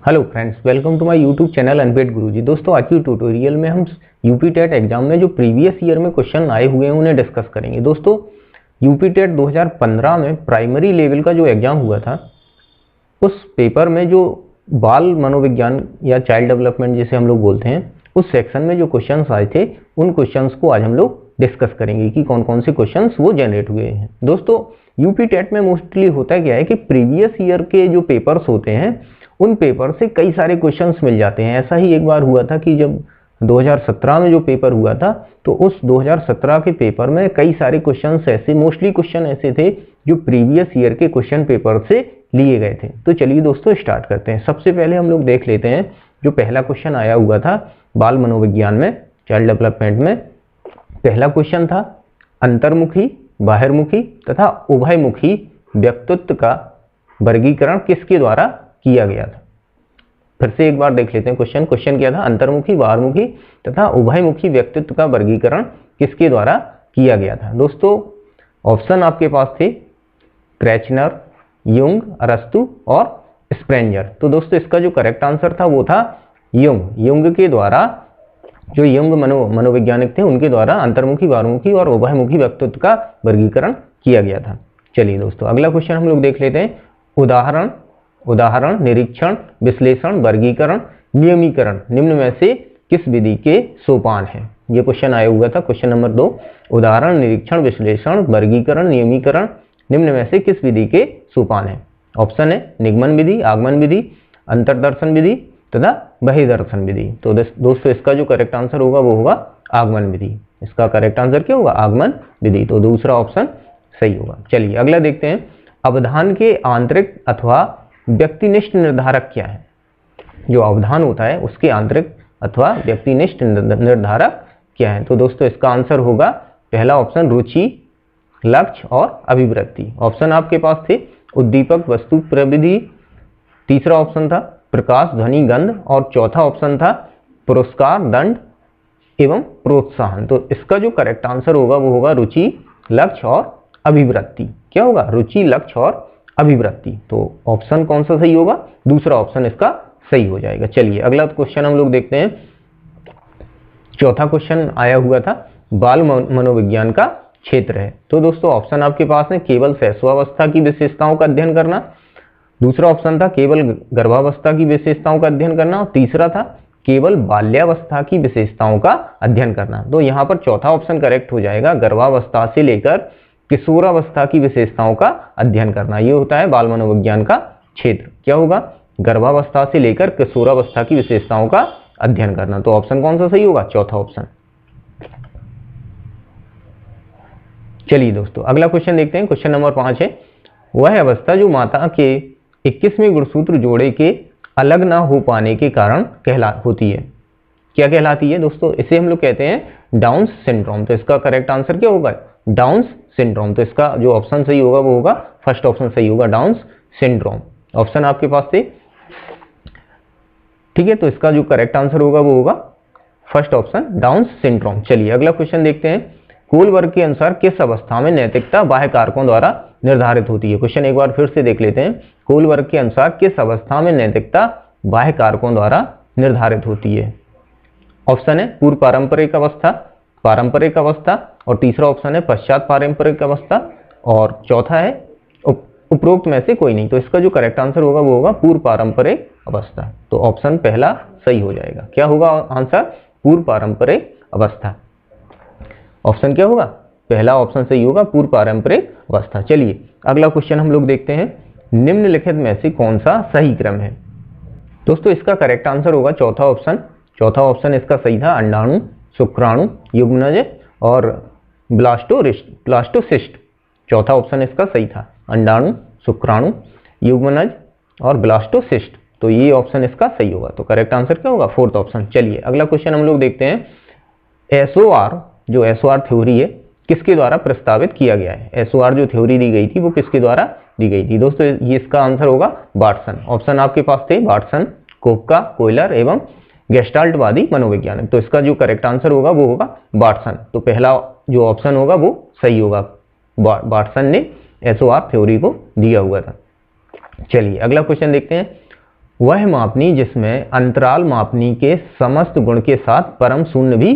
Hello friends, welcome to my YouTube channel unpaid Guruji. दोस्तों, आज की ट्यूटोरियल में हम यूपी टेट एग्जाम में जो प्रीवियस ईयर में क्वेश्चन आए हुए हैं उन्हें डिस्कस करेंगे। दोस्तों, यूपी टेट 2015 में प्राइमरी लेवल का जो एग्जाम हुआ था उस पेपर में जो बाल मनोविज्ञान या चाइल्ड डेवलपमेंट जिसे हम लोग बोलते हैं उस सेक्शन में जो क्वेश्चंस आए थे उन क्वेश्चंस को आज हम लोग डिस्कस करेंगे कि कौन कौन से क्वेश्चंस वो जनरेट हुए हैं। दोस्तों, यूपी टेट में मोस्टली होता क्या है कि प्रीवियस ईयर के जो पेपर्स होते हैं उन पेपर से कई सारे क्वेश्चंस मिल जाते हैं। ऐसा ही एक बार हुआ था कि जब 2017 में जो पेपर हुआ था तो उस 2017 के पेपर में कई सारे क्वेश्चंस ऐसे मोस्टली क्वेश्चन ऐसे थे जो प्रीवियस ईयर के क्वेश्चन पेपर से लिए गए थे। तो चलिए दोस्तों स्टार्ट करते हैं। सबसे पहले हम लोग देख लेते हैं जो पहला क्वेश्चन आया हुआ था बाल मनोविज्ञान में, चाइल्ड डेवलपमेंट में। पहला क्वेश्चन था अंतर्मुखी, बाहिर्मुखी तथा उभयमुखी व्यक्तित्व का वर्गीकरण किसके द्वारा किया गया था। फिर से एक बार देख लेते हैं क्वेश्चन क्या था। अंतर्मुखी, बाहरमुखी तथा उभयमुखी व्यक्तित्व का वर्गीकरण किसके द्वारा किया गया था। दोस्तों, ऑप्शन आपके पास थे क्रेचनर, युंग, अरस्तु और स्प्रेंजर। तो दोस्तों, इसका जो करेक्ट आंसर था वो था युंग के द्वारा, जो युंग मनोवैज्ञानिक थे उनके द्वारा अंतर्मुखी, बाहरमुखी और उभयमुखी व्यक्तित्व का वर्गीकरण किया गया था। चलिए दोस्तों, अगला क्वेश्चन हम लोग देख लेते हैं। उदाहरण, निरीक्षण, विश्लेषण, वर्गीकरण, नियमीकरण निम्न में से किस विधि के सोपान हैं। ये क्वेश्चन आया हुआ था, क्वेश्चन नंबर 2। उदाहरण, निरीक्षण, विश्लेषण, वर्गीकरण, नियमीकरण निम्न में से किस विधि के सोपान हैं। ऑप्शन है निगमन विधि, आगमन विधि, अंतर्दर्शन विधि तथा बहिर्दर्शन विधि। तो दोस्तों, इसका जो करेक्ट आंसर होगा वो होगा आगमन विधि। इसका करेक्ट आंसर क्या होगा? आगमन विधि। तो दूसरा ऑप्शन सही होगा। चलिए अगला देखते हैं। अवधान के आंतरिक अथवा व्यक्तिनिष्ठ निर्धारक क्या है। जो अवधान होता है उसके आंतरिक अथवा व्यक्तिनिष्ठ निर्धारक क्या है। तो दोस्तों, इसका आंसर होगा पहला ऑप्शन रुचि, लक्ष्य और अभिवृत्ति। ऑप्शन आपके पास थे उद्दीपक, वस्तु, प्रविधि। तीसरा ऑप्शन था प्रकाश, ध्वनि, गंध और चौथा ऑप्शन था पुरस्कार, दंड एवं प्रोत्साहन। तो इसका जो करेक्ट आंसर होगा वो होगा रुचि, लक्ष्य और अभिवृत्ति। क्या होगा? रुचि, लक्ष्य और अभिवृत्ति। तो ऑप्शन कौन सा सही होगा? दूसरा ऑप्शन इसका सही हो जाएगा। चलिए अगला क्वेश्चन हम लोग देखते हैं। चौथा क्वेश्चन आया हुआ था बाल मनोविज्ञान का क्षेत्र है। तो दोस्तों, ऑप्शन आपके पास है केवल शैशवावस्था की विशेषताओं का अध्ययन करना। दूसरा ऑप्शन था केवल गर्भावस्था की विशेषताओं का अध्ययन करना और तीसरा था केवल बाल्यावस्था की विशेषताओं का अध्ययन करना। तो यहाँ पर चौथा ऑप्शन करेक्ट हो जाएगा, गर्भावस्था से लेकर किशोरावस्था की विशेषताओं का अध्ययन करना। ये होता है बाल मनोविज्ञान का क्षेत्र। क्या होगा? गर्भावस्था से लेकर किशोरावस्था की विशेषताओं का अध्ययन करना। तो ऑप्शन कौन सा सही होगा? चौथा ऑप्शन। चलिए दोस्तों, अगला क्वेश्चन देखते हैं। क्वेश्चन नंबर 5 है वह अवस्था जो माता के 21वें गुणसूत्र जोड़े के अलग ना हो पाने के कारण होती है। क्या कहलाती है दोस्तों? इसे हम लोग कहते हैं डाउन सिंड्रोम। तो इसका करेक्ट आंसर क्या होगा? Down syndrome. तो इसका जो ऑप्शन सही होगा वो होगा फर्स्ट ऑप्शन सही होगा, डाउन सिंड्रोम। ऑप्शन आपके पास थे, ठीक है। तो इसका जो करेक्ट आंसर होगा वो होगा फर्स्ट ऑप्शन, डाउन सिंड्रोम। चलिए अगला क्वेश्चन देखते हैं। कोलबर्ग के अनुसार किस अवस्था में नैतिकता बाह्य कारकों द्वारा निर्धारित होती है। क्वेश्चन एक बार फिर से देख लेते हैं। कोलबर्ग के अनुसार किस अवस्था में नैतिकता बाह्य कारकों द्वारा निर्धारित होती है। ऑप्शन है पूर्व पारंपरिक अवस्था, पारंपरिक अवस्था और तीसरा ऑप्शन है पश्चात पारंपरिक अवस्था और चौथा है उपरोक्त में से कोई नहीं। तो इसका जो करेक्ट आंसर होगा वो होगा पूर्व पारंपरिक अवस्था। तो ऑप्शन पहला सही हो जाएगा। क्या होगा आंसर? पूर्व पारंपरिक अवस्था। ऑप्शन क्या होगा? पहला ऑप्शन सही होगा, पूर्व पारंपरिक अवस्था। चलिए अगला क्वेश्चन हम लोग देखते हैं। निम्नलिखित में से कौन सा सही क्रम है। दोस्तों, इसका करेक्ट आंसर होगा चौथा ऑप्शन। चौथा ऑप्शन इसका सही था। अंडाणु, शुक्राणु, युग्मनज और ब्लास्टोसिस्ट। चौथा ऑप्शन इसका सही था। अंडाणु, शुक्राणु, युग्मनज और ब्लास्टोसिस्ट। तो ये ऑप्शन इसका सही होगा। तो करेक्ट आंसर क्या होगा? Fourth option. चलिए अगला क्वेश्चन हम लोग देखते हैं। एसओआर, जो एसओआर थ्योरी है किसके द्वारा प्रस्तावित किया गया है। एसओआर जो थ्योरी दी गई थी वो किसके द्वारा दी गई थी। दोस्तों, ये इसका आंसर होगा बाटसन। ऑप्शन आपके पास थे बाटसन, कोपका, कोयलर एवं गेस्टाल्टवादी मनोवैज्ञानिक। तो इसका जो करेक्ट आंसर होगा वो होगा बाटसन। तो पहला जो ऑप्शन होगा वो सही होगा। बाटसन ने एसओआर थ्योरी को दिया हुआ था। चलिए अगला क्वेश्चन देखते हैं। वह मापनी जिसमें अंतराल मापनी के समस्त गुण के साथ परम शून्य भी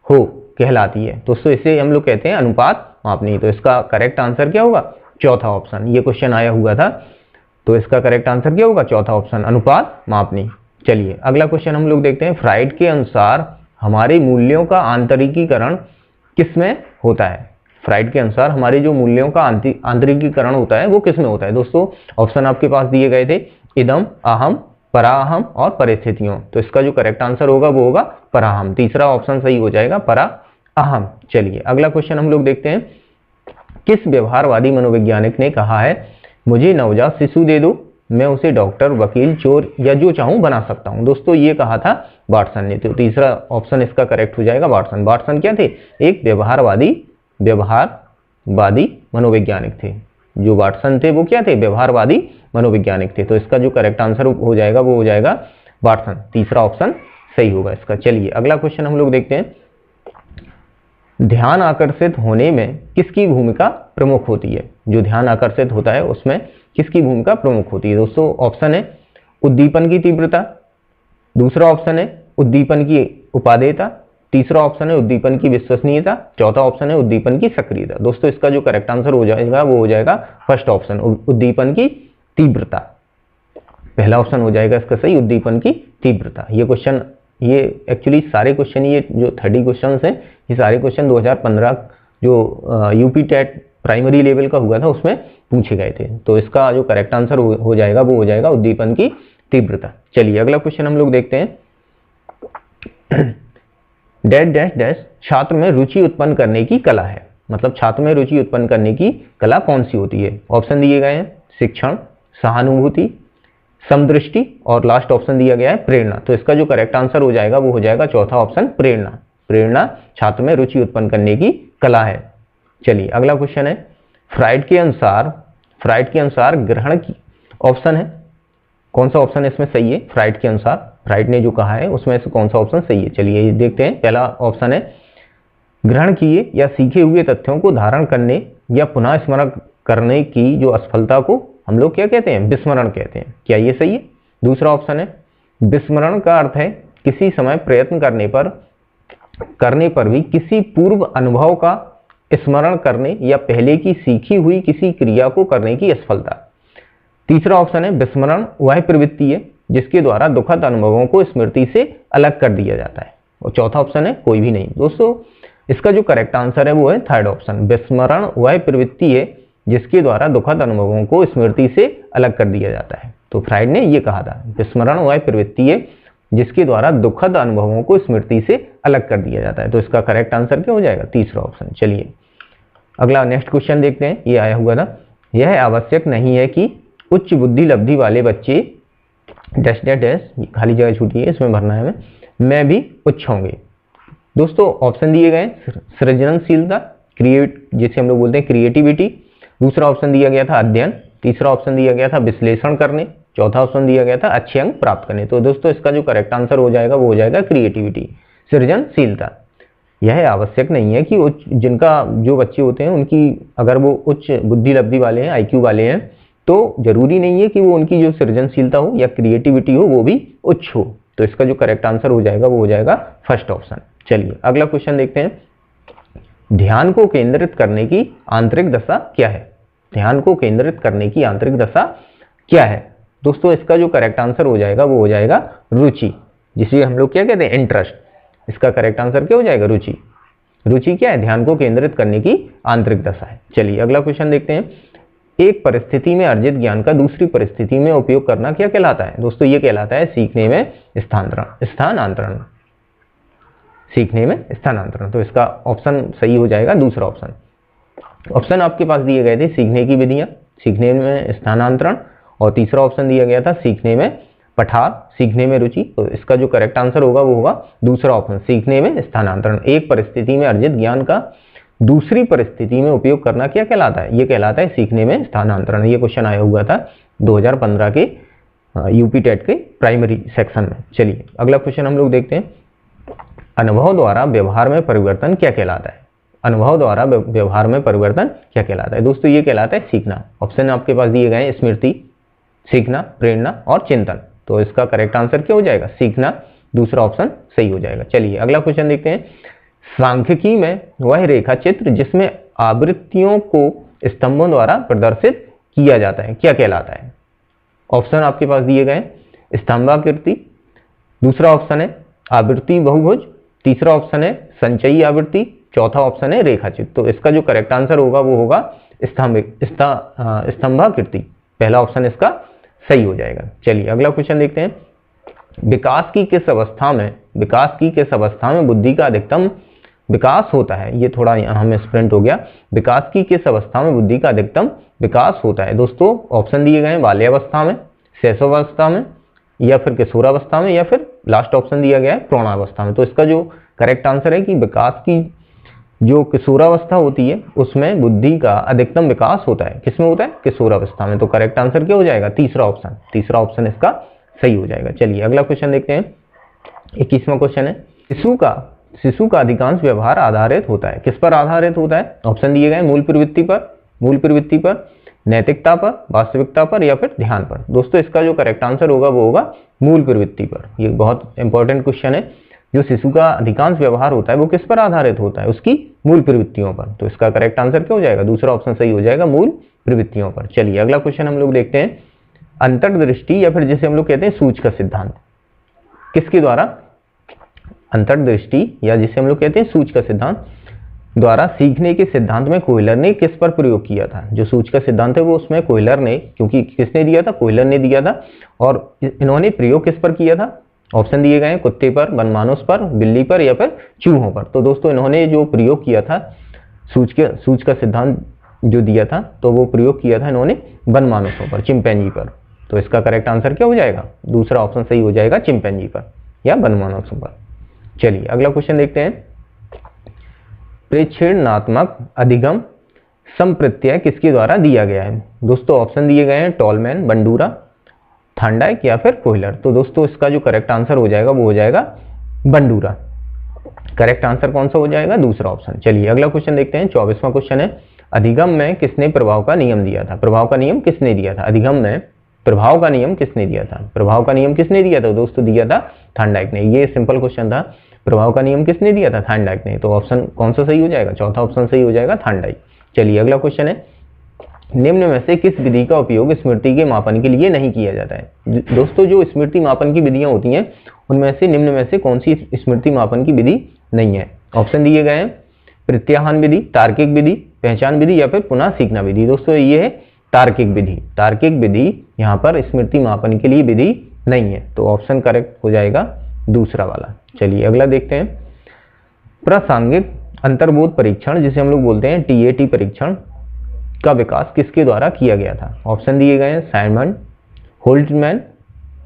हो कहलाती है। दोस्तों इसे हम लोग कहते हैं अनुपात मापनी। तो इसका करेक्ट आंसर क्या होगा? चौथा ऑप्शन। ये क्वेश्चन आया हुआ था, तो इसका करेक्ट आंसर क्या होगा? चौथा ऑप्शन, अनुपात मापनी। चलिए अगला क्वेश्चन हम लोग देखते हैं। फ्राइड के अनुसार हमारे मूल्यों का आंतरिकीकरण किसमें होता है? फ्राइड के अनुसार हमारे जो मूल्यों का आंतरिकीकरण होता है वो किसमें होता है? दोस्तों ऑप्शन आपके पास दिए गए थे, इदम, अहम, पराअहम और परिस्थितियों। तो इसका जो करेक्ट आंसर होगा वो होगा पराअहम। तीसरा ऑप्शन सही हो जाएगा, पराअहम। चलिए अगला क्वेश्चन हम लोग देखते हैं। किस व्यवहारवादी मनोवैज्ञानिक ने कहा है, मुझे नवजात शिशु दे दो, मैं उसे डॉक्टर, वकील, चोर या जो चाहूं बना सकता हूं? दोस्तों ये कहा था वाटसन ने। तो तीसरा ऑप्शन इसका करेक्ट हो जाएगा, वाटसन। वाटसन क्या थे? एक व्यवहारवादी मनोवैज्ञानिक थे। जो वाटसन थे वो क्या थे? व्यवहारवादी मनोवैज्ञानिक थे। तो इसका जो करेक्ट आंसर हो जाएगा वो हो जाएगा वाटसन। तीसरा ऑप्शन सही होगा इसका। चलिए अगला क्वेश्चन हम लोग देखते हैं। ध्यान आकर्षित होने में किसकी भूमिका प्रमुख होती है? जो ध्यान आकर्षित होता है उसमें किसकी भूमिका प्रमुख होती है? दोस्तों ऑप्शन है उद्दीपन की तीव्रता, दूसरा ऑप्शन है उद्दीपन की उपादेयता, तीसरा ऑप्शन है उद्दीपन की विश्वसनीयता, चौथा ऑप्शन है उद्दीपन की सक्रियता। दोस्तों इसका जो करेक्ट आंसर हो जाएगा वो हो जाएगा फर्स्ट ऑप्शन, उद्दीपन की तीव्रता। पहला ऑप्शन हो जाएगा इसका सही, उद्दीपन की तीव्रता। ये क्वेश्चन, ये एक्चुअली सारे क्वेश्चन, ये जो 30 क्वेश्चन हैं, ये सारे क्वेश्चन 2015 जो यूपी टेट प्राइमरी लेवल का हुआ था उसमें पूछे गए थे। तो इसका जो करेक्ट आंसर हो जाएगा वो हो जाएगा उद्दीपन की तीव्रता। चलिए अगला क्वेश्चन हम लोग देखते हैं। डैश डैश डैश छात्र में रुचि उत्पन्न करने की कला है। मतलब छात्र में रुचि उत्पन्न करने की कला कौन सी होती है? ऑप्शन दिए गए हैं शिक्षण, सहानुभूति, समदृष्टि और लास्ट ऑप्शन दिया गया है प्रेरणा। तो इसका जो करेक्ट आंसर हो जाएगा वो हो जाएगा चौथा ऑप्शन, प्रेरणा। प्रेरणा छात्र में रुचि उत्पन्न करने की कला है। चलिए अगला क्वेश्चन है। फ्राइड के अनुसार ग्रहण की ऑप्शन है, कौन सा ऑप्शन इसमें सही है? फ्राइड के अनुसार, फ्राइड ने जो कहा है उसमें से कौन सा ऑप्शन सही है? चलिए ये देखते हैं। पहला ऑप्शन है ग्रहण किए या सीखे हुए तथ्यों को धारण करने या पुनः स्मरण करने की जो असफलता को हम लोग क्या कहते हैं? विस्मरण कहते हैं। क्या ये सही है? दूसरा ऑप्शन है विस्मरण का अर्थ है किसी समय प्रयत्न करने पर भी किसी पूर्व अनुभव का स्मरण करने या पहले की सीखी हुई किसी क्रिया को करने की असफलता। तीसरा ऑप्शन है विस्मरण वह प्रवृत्ति है जिसके द्वारा दुखद अनुभवों को स्मृति से अलग कर दिया जाता है। और चौथा ऑप्शन है कोई भी नहीं। दोस्तों इसका जो करेक्ट आंसर है वो है थर्ड ऑप्शन, विस्मरण वह प्रवृत्ति है जिसके द्वारा दुखद अनुभवों को स्मृति से अलग कर दिया जाता है। तो फ्राइड ने ये कहा था, विस्मरण वह प्रवृत्ति है जिसके द्वारा दुखद अनुभवों को स्मृति से अलग कर दिया जाता है। तो इसका करेक्ट आंसर क्या हो जाएगा? तीसरा ऑप्शन। चलिए अगला नेक्स्ट क्वेश्चन देखते हैं। ये आया हुआ था, यह आवश्यक नहीं है कि उच्च बुद्धि लब्धि वाले बच्चे डैश डैश डैश, खाली जगह छूटी है इसमें भरना है हमें, मैं भी उच्च होंगे। दोस्तों ऑप्शन दिए गए सृजनशीलता, जिसे हम लोग बोलते हैं क्रिएटिविटी, दूसरा ऑप्शन दिया गया था अध्ययन, तीसरा ऑप्शन दिया गया था विश्लेषण करने, चौथा ऑप्शन दिया गया था अच्छे अंक प्राप्त करने। तो दोस्तों इसका जो करेक्ट आंसर हो जाएगा वो हो जाएगा क्रिएटिविटी, सृजनशीलता। यह आवश्यक नहीं है कि जिनका जो बच्चे होते हैं उनकी अगर वो उच्च बुद्धि लब्धि वाले हैं, IQ वाले हैं, तो जरूरी नहीं है कि वो उनकी जो सृजनशीलता हो या क्रिएटिविटी हो वो भी उच्च हो। तो इसका जो करेक्ट आंसर हो जाएगा वो हो जाएगा फर्स्ट ऑप्शन। चलिए अगला क्वेश्चन देखते हैं। ध्यान को केंद्रित करने की आंतरिक दशा क्या है? ध्यान को केंद्रित करने की आंतरिक दशा क्या है? दोस्तों इसका जो करेक्ट आंसर हो जाएगा वो हो जाएगा रुचि, जिसे हम लोग क्या कहते हैं? इंटरेस्ट। इसका करेक्ट आंसर क्या हो जाएगा? रुचि। रुचि क्या है? ध्यान को केंद्रित करने की आंतरिक दशा है। चलिए अगला क्वेश्चन देखते हैं। एक परिस्थिति में अर्जित ज्ञान का दूसरी परिस्थिति में उपयोग करना क्या कहलाता है? दोस्तों ये कहलाता है सीखने में स्थानांतरण। सीखने में स्थानांतरण। तो इसका ऑप्शन सही हो जाएगा दूसरा ऑप्शन। ऑप्शन आपके पास दिए गए थे सीखने की विधियां, सीखने में स्थानांतरण, और तीसरा ऑप्शन दिया गया था सीखने में पठार, सीखने में रुचि। तो इसका जो करेक्ट आंसर होगा वो होगा दूसरा ऑप्शन, सीखने में स्थानांतरण। एक परिस्थिति में अर्जित ज्ञान का दूसरी परिस्थिति में उपयोग करना क्या कहलाता है? ये कहलाता है सीखने में स्थानांतरण। ये क्वेश्चन आया हुआ था 2015 के यूपी टेट के प्राइमरी सेक्शन में। चलिए अगला क्वेश्चन हम लोग देखते हैं। अनुभव द्वारा व्यवहार में परिवर्तन क्या कहलाता है? अनुभव द्वारा व्यवहार में परिवर्तन क्या कहलाता है? दोस्तों ये कहलाता है सीखना। ऑप्शन आपके पास दिए गए हैं स्मृति, सीखना, प्रेरणा और चिंतन। तो इसका करेक्ट आंसर क्या हो जाएगा? सीखना, दूसरा ऑप्शन सही हो जाएगा। चलिए अगला क्वेश्चन देखते हैं। सांख्यिकी में वह रेखा चित्र जिसमें आवृत्तियों को स्तंभों द्वारा प्रदर्शित किया जाता है क्या कहलाता है? ऑप्शन आपके पास दिए गए, स्तंभाकृति, दूसरा ऑप्शन है आवृत्ति बहुभुज, तीसरा ऑप्शन है संचयी आवृत्ति, चौथा ऑप्शन है रेखाचित्र। तो इसका जो करेक्ट आंसर होगा वो होगा स्तंभाकृति, पहला ऑप्शन इसका सही हो जाएगा। चलिए अगला क्वेश्चन देखते हैं। विकास की किस अवस्था में बुद्धि का अधिकतम विकास होता है? ये थोड़ा यहाँ में स्प्रिंट हो गया। विकास की किस अवस्था में बुद्धि का अधिकतम विकास होता है? दोस्तों ऑप्शन दिए गए हैं, बाल्यावस्था में, शैशवावस्था में, या फिर किशोरावस्था में, या फिर लास्ट ऑप्शन दिया गया है प्रौढ़ावस्था में। तो इसका जो करेक्ट आंसर है कि विकास की जो किशोरावस्था होती है उसमें बुद्धि का अधिकतम विकास होता है। किसमें होता है? किशोरावस्था में। तो करेक्ट आंसर क्या हो जाएगा? तीसरा ऑप्शन इसका सही हो जाएगा। चलिए अगला क्वेश्चन देखते हैं। 21वां क्वेश्चन है, शिशु का अधिकांश व्यवहार आधारित होता है, किस पर आधारित होता है? ऑप्शन दिए गए, मूल प्रवृत्ति पर, नैतिकता पर, वास्तविकता पर, या फिर ध्यान पर। दोस्तों इसका जो करेक्ट आंसर होगा वो होगा मूल प्रवृत्ति पर। ये बहुत इंपॉर्टेंट क्वेश्चन है। जो शिशु का अधिकांश व्यवहार होता है वो किस पर आधारित होता है? उसकी मूल प्रवृत्तियों पर। तो इसका करेक्ट आंसर क्या हो जाएगा? दूसरा ऑप्शन सही हो जाएगा, मूल प्रवृत्तियों पर। चलिए अगला क्वेश्चन हम लोग देखते हैं। अंतर्दृष्टि या फिर जिसे हम लोग कहते हैं सूच का सिद्धांत, किसके द्वारा? अंतर्दृष्टि या जिसे हम लोग कहते हैं सूच का सिद्धांत द्वारा सीखने के सिद्धांत में कोयलर ने किस पर प्रयोग किया था? जो सूच का सिद्धांत है वो उसमें कोयलर ने, क्योंकि किसने दिया था? कोयलर ने दिया था। और इन्होंने प्रयोग किस पर किया था? ऑप्शन दिए गए हैं, कुत्ते पर, वनमानुष पर, बिल्ली पर, या फिर चूहों पर। तो दोस्तों इन्होंने जो प्रयोग किया था सूच का सिद्धांत जो दिया था, तो वो प्रयोग किया था इन्होंने वनमानुषों पर, चिंपैंजी पर। तो इसका करेक्ट आंसर क्या हो जाएगा? दूसरा ऑप्शन सही हो जाएगा, चिंपैंजी पर या वनमानुषों पर। चलिए अगला क्वेश्चन देखते हैं। प्रेक्षणात्मक अधिगम संप्रत्यय किसके द्वारा दिया गया है? दोस्तों ऑप्शन दिए गए हैं, टॉलमैन, बंडूरा, थांडाइक, या फिर कोयलर। तो दोस्तों इसका जो करेक्ट आंसर हो जाएगा वो हो जाएगा बंडूरा। करेक्ट आंसर कौन सा हो जाएगा? दूसरा ऑप्शन। चलिए अगला क्वेश्चन देखते हैं। 24वां क्वेश्चन है, अधिगम में किसने प्रभाव का नियम दिया था? प्रभाव का नियम किसने दिया था? अधिगम में प्रभाव का नियम किसने दिया था? प्रभाव का नियम किसने दिया था? दोस्तों दिया था थांडाइक ने। ये सिंपल क्वेश्चन था। प्रभाव का नियम किसने दिया था? थांडाइक ने। तो ऑप्शन कौन सा सही हो जाएगा? चौथा ऑप्शन सही हो जाएगा, थांडाइक। चलिए अगला क्वेश्चन है, निम्न में से किस विधि का उपयोग स्मृति के मापन के लिए नहीं किया जाता है? दोस्तों जो स्मृति मापन की विधियां होती हैं उनमें से निम्न में से कौन सी स्मृति मापन की विधि नहीं है? ऑप्शन दिए गए हैं, प्रत्याहन विधि, तार्किक विधि, पहचान विधि, या फिर पुनः सीखना विधि। दोस्तों ये है तार्किक विधि। तार्किक विधि यहाँ पर स्मृति मापन के लिए विधि नहीं है। तो ऑप्शन करेक्ट हो जाएगा दूसरा वाला। चलिए अगला देखते हैं। प्रासंगिक अंतर्बोध परीक्षण जिसे हम लोग बोलते हैं TAT परीक्षण का विकास किसके द्वारा किया गया था? ऑप्शन दिए गए हैं, साइमन, होल्टमैन,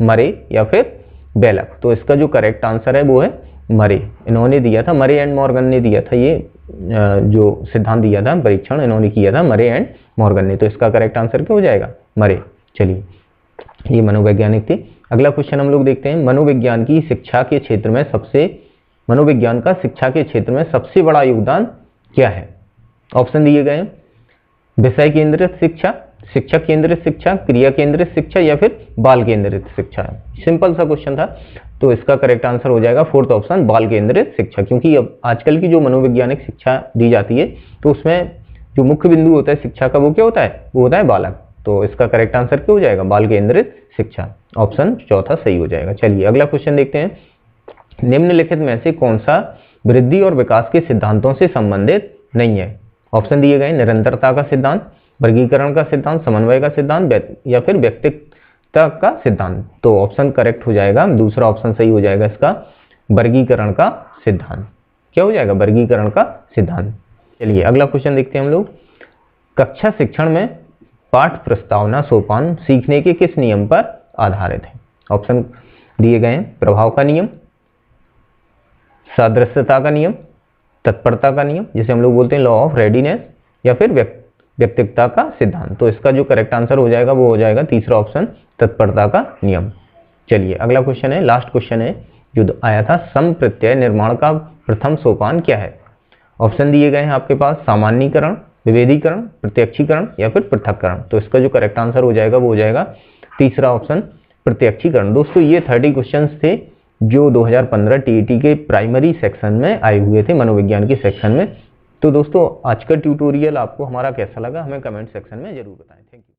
मरे, या फिर बेलक। तो इसका जो करेक्ट आंसर है वो है मरे। इन्होंने दिया था, मरे एंड मॉर्गन ने दिया था। ये जो सिद्धांत दिया था परीक्षण इन्होंने किया था मरे एंड मॉर्गन ने। तो इसका करेक्ट आंसर क्या हो जाएगा? मरे। चलिए ये मनोवैज्ञानिक थे। अगला क्वेश्चन हम लोग देखते हैं। मनोविज्ञान का शिक्षा के क्षेत्र में सबसे बड़ा योगदान क्या है? ऑप्शन दिए गए हैं, विषय केंद्रित शिक्षा, शिक्षक केंद्रित शिक्षा, क्रिया केंद्रित शिक्षा, या फिर बाल केंद्रित शिक्षा। सिंपल सा क्वेश्चन था। तो इसका करेक्ट आंसर हो जाएगा फोर्थ ऑप्शन, बाल केंद्रित शिक्षा। क्योंकि अब आजकल की जो मनोवैज्ञानिक शिक्षा दी जाती है तो उसमें जो मुख्य बिंदु होता है शिक्षा का वो क्या होता है? वो होता है बालक। तो इसका करेक्ट आंसर क्या हो जाएगा? बाल केंद्रित शिक्षा। ऑप्शन चौथा सही हो जाएगा। चलिए अगला क्वेश्चन देखते हैं। निम्नलिखित में से कौन सा वृद्धि और विकास के सिद्धांतों से संबंधित नहीं है? ऑप्शन दिए गए, निरंतरता का सिद्धांत, वर्गीकरण का सिद्धांत, समन्वय का सिद्धांत, या फिर व्यक्तित्व का सिद्धांत। तो ऑप्शन करेक्ट हो जाएगा, दूसरा ऑप्शन सही हो जाएगा इसका, वर्गीकरण का सिद्धांत। क्या हो जाएगा? वर्गीकरण का सिद्धांत। चलिए अगला क्वेश्चन देखते हैं हम लोग। कक्षा शिक्षण में पाठ प्रस्तावना सोपान सीखने के किस नियम पर आधारित है? ऑप्शन दिए गए हैं, प्रभाव का नियम, सादृश्यता का नियम, तत्परता का नियम जिसे हम लोग बोलते हैं लॉ ऑफ रेडीनेस, या फिर व्यक्तित्व का सिद्धांत। तो इसका जो करेक्ट आंसर हो जाएगा वो हो जाएगा तीसरा ऑप्शन, तत्परता का नियम। चलिए अगला क्वेश्चन है, लास्ट क्वेश्चन है जो आया था, सम प्रत्यय निर्माण का प्रथम सोपान क्या है? ऑप्शन दिए गए हैं आपके पास, सामान्यीकरण, विभेदीकरण, प्रत्यक्षीकरण, या फिर पृथक्करण। तो इसका जो करेक्ट आंसर हो जाएगा वो हो जाएगा तीसरा ऑप्शन, प्रत्यक्षीकरण। दोस्तों ये 30 क्वेश्चंस थे जो 2015 टीईटी के प्राइमरी सेक्शन में आए हुए थे, मनोविज्ञान की सेक्शन में। तो दोस्तों आज का ट्यूटोरियल आपको हमारा कैसा लगा हमें कमेंट सेक्शन में जरूर बताएं। Thank you.